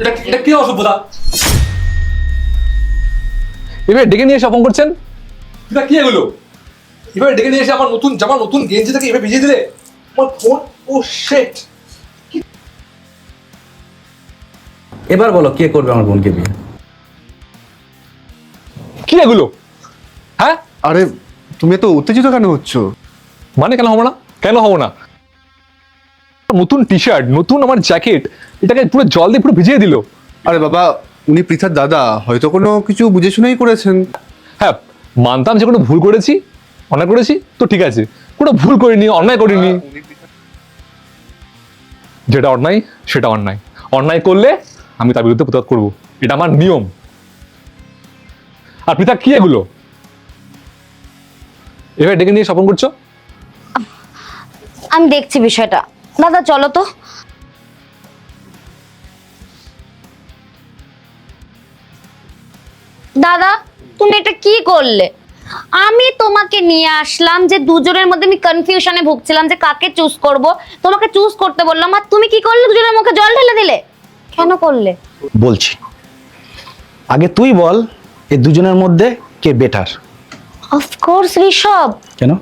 এটা কি অসভ্যতা? এবার ডেকে নিয়ে এসে অপমান করছেন? এটা কি এগুলো? এবার ডেকে নিয়ে এসে আমার নতুন জামা নতুন গেঞ্জি থেকে এভাবে ভিজিয়ে দিলে। আমার ফোন, ও শিট। এবার বলো কে করবে আমার বোনকে বিয়ে? কি এগুলো? হ্যাঁ, আরে তুমি এত উত্তেজিত কেন হচ্ছ? মানে কেন হবো না? কেন হবো না? নতুন টি শার্ট, নতুন আমার জ্যাকেট, এটাকে পুরো জল দিয়ে পুরো ভিজিয়ে দিল। আরে বাবা, উনি পৃথার দাদা, হয়তো কোনো কিছু বুঝে শুনেই করেছেন। হ্যাঁ, মানতাম যে কোনো ভুল করেছি, অন্যায় করেছি, তো ঠিক আছে। কোনো ভুল করিনি, অন্যায় করিনি। যেটা অন্যায় সেটা অন্যায়। অন্যায় করলে আমি তার বিরুদ্ধে প্রতিবাদ করবো, এটা আমার নিয়ম। আর পৃথা কি এগুলো? এভাবে ডেকে নিয়ে স্বপন করছো? আমি দেখছি বিষয়টা। দাদা চলো তো। দাদা তুমি এটা কি করলে? আমি তোমাকে নিয়ে আসলাম যে দুজনের মধ্যে আমি কনফিউশনে ভুগছিলাম যে কাকে চুজ করব, তোমাকে চুজ করতে বললাম, আর তুমি কি করলে? দুজনের মুখে জল ঢেলে দিলে। কেন করলে? বলছি, আগে তুই বল এই দুজনের মধ্যে কে বেটার? অফকোর্স ঋষভ। কেন?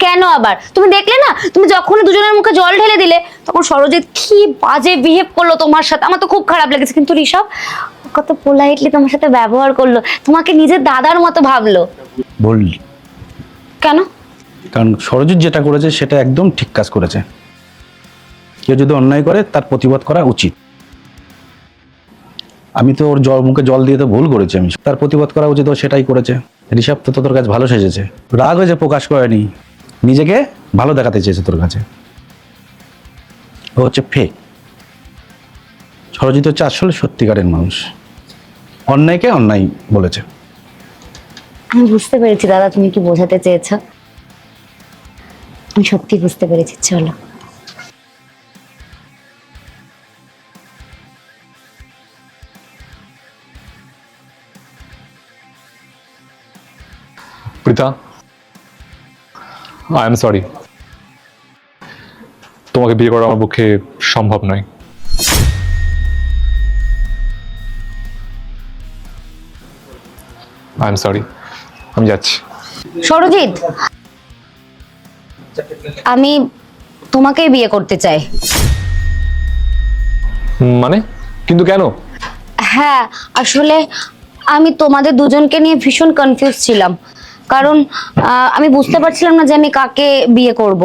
কেন আবার? তুমি দেখলে না, তুমি যখন দুজনের মুখে জল ঢেলে দিলে তখন সরজিৎ কি বাজে বিহেভ করলো তোমার সাথে। আমার তো খুব খারাপ লেগেছে। কিন্তু ঋষভ কত পোলাইটলি তোমার সাথে ব্যবহার করলো, তোমাকে নিজের দাদার মতো ভাবলো। বললি কেন? কারণ সরজিৎ যেটা করেছে সেটা একদম ঠিক কাজ করেছে। কেউ যদি অন্যায় করে তার প্রতিবাদ করা উচিত। আমি তো ওর মুখে জল দিয়ে তো ভুল করেছি, আমি তার প্রতিবাদ করা উচিত, ও সেটাই করেছে। ঋষভ তো তোর কাছে ভালো সেজেছে, রাগ হয়েছে প্রকাশ করেনি, নিজেকে ভালো দেখাতে চেয়েছে তোর কাছে। ও হচ্ছে ফেক। সরজিৎ হচ্ছে আসলে সত্যিকারের মানুষ, অন্যায়কে অন্যায় বলেছে। আমি বুঝতে পেরেছি দাদা তুমি কি বোঝাতে চেয়েছো। আমি সত্যি বুঝতে পেরেছি। চলো। Pritha, I am sorry. তোমাকে বিয়ে করা আমার পক্ষে সম্ভব নয়। আই এম সরি, আমি যাচ্ছি। সরজিৎ, আমি তোমাকেই বিয়ে করতে চাই। মানে? কিন্তু কেন? হ্যাঁ, আসলে আমি তোমাদের দুজনকে নিয়ে ভীষণ কনফিউজ ছিলাম। কারণ আমি বুঝতে পারছিলাম না যে আমি কাকে বিয়ে করব।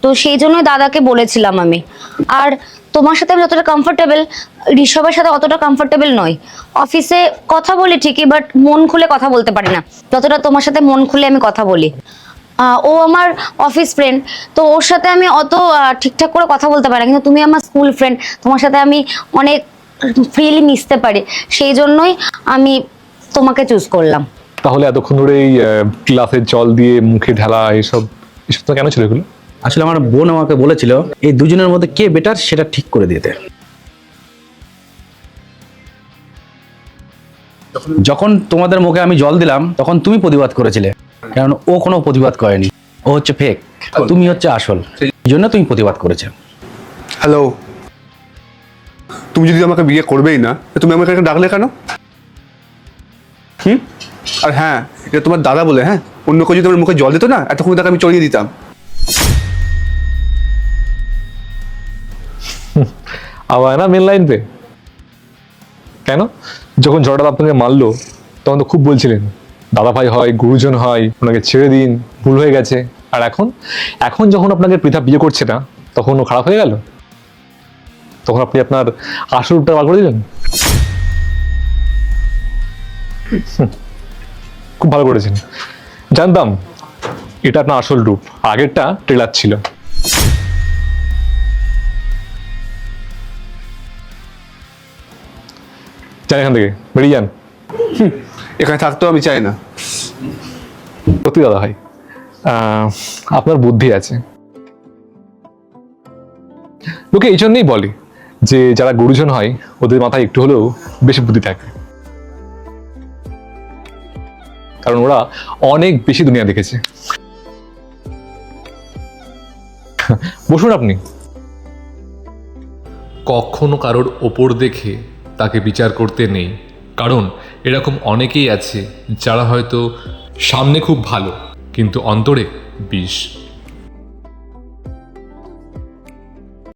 তো সেই জন্যই দাদাকে বলেছিলাম আমি। আর তোমার সাথে আমি যতটা কমফোর্টেবল, ঋষভের সাথে অতটা কমফোর্টেবল নই। অফিসে কথা বলি ঠিকই, বাট মন খুলে কথা বলতে পারি না যতটা তোমার সাথে মন খুলে আমি কথা বলি। ও আমার অফিস ফ্রেন্ড, তো ওর সাথে আমি অত ঠিকঠাক করে কথা বলতে পারি না। কিন্তু তুমি আমার স্কুল ফ্রেন্ড, তোমার সাথে আমি অনেক ফ্রিলি মিশতে পারি। সেই জন্যই আমি তোমাকে চুজ করলাম। তাহলে এতক্ষণ ধরে এই গ্লাসের জল দিয়ে মুখে ঢালা এসব এসব তো কেন ছিল এগুলো? আসলে আমার বোন আমাকে বলেছিল এই দুজনের মধ্যে কে বেটার সেটা ঠিক করে দিতে। যখন তোমাদের মুখে আমি জল দিলাম তখন তুমি প্রতিবাদ করেছিলে, কারণ ও কোনো প্রতিবাদ করেনি। ও হচ্ছে ফেক, তুমি হচ্ছে আসল, এই জন্য তুমি প্রতিবাদ করেছো। হ্যালো, তুমি যদি আমাকে বিয়ে করবেই না, তুমি আমাকে এখানে ডাকলে কেন? আর হ্যাঁ, এটা তোমার দাদা বলে, হ্যাঁ, অন্য কেউ যদি আমার মুখে জল দিত না, এতক্ষণ তাকে আমি চড়িয়ে দিতাম। আবার না মেন লাইন পে কেন? যখন ঝড়টা আপনাকে মারলো তখন তো খুব বলছিলেন দাদা ভাই হয়, গুরুজন হয়, ওনাকে ছেড়ে দিন, ভুল হয়ে গেছে। আর এখন এখন যখন আপনাকে পৃথা বিয়ে করছে না, তখন ও খারাপ হয়ে গেল? তখন আপনি আপনার আসল রূপটা বার করে দিলেন। খুব ভালো করেছেন। জানতাম এটা আপনার আসল রূপ, আগেরটা ট্রেলার ছিল। যান এখান থেকে, বেরিয়ে যান। এখানে থাকতেও আমি চাই না। সত্যি দাদা ভাই, আপনার বুদ্ধি আছে। লোকে এই জন্যই বলে যে যারা গুরুজন হয় ওদের মাথায় একটু হলেও বেশি বুদ্ধি থাকে, কারণ ওরা অনেক বেশি দুনিয়া দেখেছে। বসুন আপনি। কখনো কারোর ওপর দেখে তাকে বিচার করতে নেই, কারণ এরকম অনেকেই আছে যারা হয়তো সামনে খুব ভালো কিন্তু অন্তরে বিষ।